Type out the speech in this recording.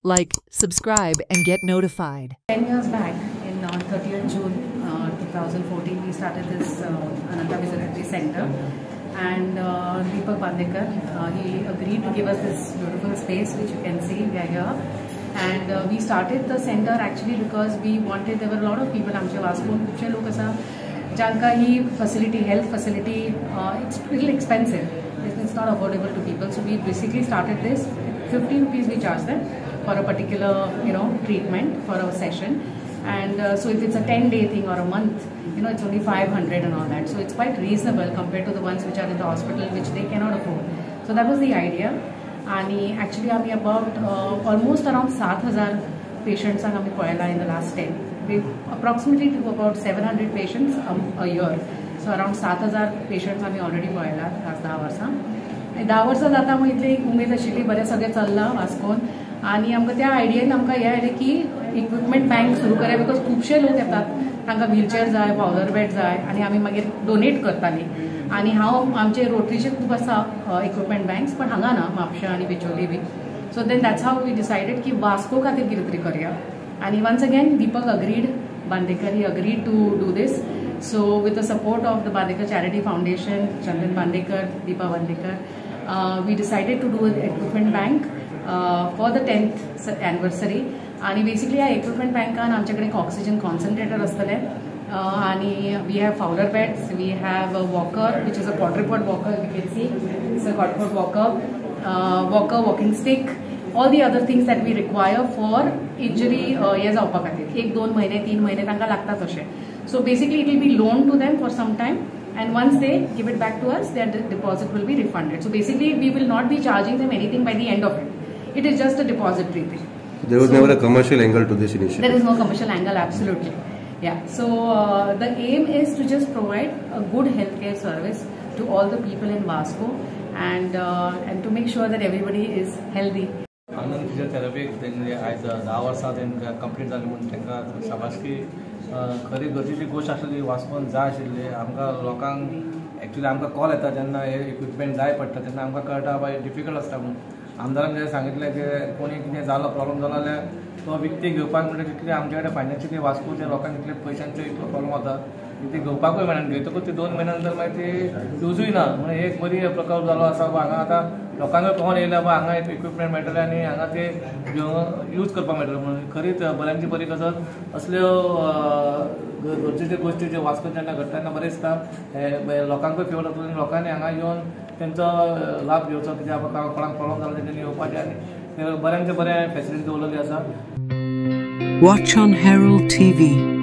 Like, subscribe, and get notified. 10 years back, on 30th June 2014, we started this Ananta Visitatory Center. And Deepak Bandekar, he agreed to give us this beautiful space, which you can see we are here. And we started the center actually because we wanted, there were a lot of people, आमचे वास्कोन खूपशे लोक आसा ज्यांका ही facility, health facility, it's little expensive. It's not affordable to people. So we basically started this. 50 rupees we charge them for a particular, treatment for a session. And so if it's a 10-day thing or a month, it's only 500 and all that. So it's quite reasonable compared to the ones which are in the hospital, which they cannot afford. So that was the idea. And actually, we about almost around 7,000 patients in the last 10. We approximately do about 700 patients a year. So around 7,000 patients we already last 10 वर्सां. 10 वर्सां जाता मग इतली उमेद आशिल्ली बरें सगळें चल्लां वास्कोन आनी आमकां त्या आयडियेन आमकां हें आयलें की इक्विपमेंट बँक सुरू करया बिकॉज खुबशे लोक येतात तांकां व्हीलचेअर जाय फावलर बेड जाय आनी आमी मागीर डोनेट करतालीं आनी हांव आमचे रोटरीचे खूब आसा इक्विपमेंट बँक्स पण हांगा ना म्हापशा आनी बिचोली बी so then that's how we decided की वास्को खातीर कितें तरी करया आनी once again Deepak agreed Bandekar he agreed to do this. So with the support of the Bandekar Charity Foundation, Chandan Bandekar, Deepa Bandekar, we decided to do an equipment bank for the 10th anniversary. And basically our equipment bank an आमच्याकडे oxygen concentrator असतले and we have fowler beds, we have a walker which is a quadruped walker, you can see it's a quadruped walker, walking stick, all the other things that we require for injury हे जावपा खातीर 1-2 महिने 3 महिने तांकां लागतात अशें. So basically it will be loaned to them for some time and once they give it back to us, their deposit will be refunded. So basically we will not be charging them anything by the end of it. It is just a depository thing. There was never a commercial angle to this initiative. There is no commercial angle, absolutely. Yeah. So the aim is to just provide a good healthcare service to all the people in Vasco and to make sure that everybody is healthy. Anand physiotherapy आज 10 वर्सां complete जाली म्हणून तांकां शाबासकी खरी गरजेची गोष्ट आशिल्ली वास्कोन जाय आशिल्ली आमकां लोकांक एक्चुअली आमकां कॉल येता जेन्ना हे इक्विपमेंट जाय पडटा तेन्ना आमकां कळटा बाय डिफिकल्ट आसता म्हणून आमदारान जें सांगितलें की कोणी कितें जालो प्रॉब्लम जालो जाल्यार तो विकती घेवपाक म्हणजे तितले आमचे कडेन फायनान्शियली वास्कोच्या लोकांक इतले पयशांचो इतलो प्रॉब्लम जाता ती घेवपाकूय मेळना घेतकूच ती 2 महिन्या नंतर मागीर ती यूजूय ना म्हणजे एक बरी प्रकार जालो आसा हांगा आतां लोकांक कळोन येयला बा हांगा एक इक्विपमेंट मेळटले आनी हांगा ते यूज करपाक मेळटले म्हणून खरीच बऱ्यांची बरी गजाल असल्यो गरजेच्यो गोश्टी ज्यो वास्को जेन्ना घडटा तेन्ना बरें दिसता लोकांकूय फेवर जाता आनी लोकांनी हांगा येवन तेंचो लाभ घेवचो कित्याक कोणाक प्रॉब्लम जालो तेंच्यांनी येवपाचें आनी बऱ्यांचे बरें फेसिलिटी दवरलेली आसा. Watch on Herald TV.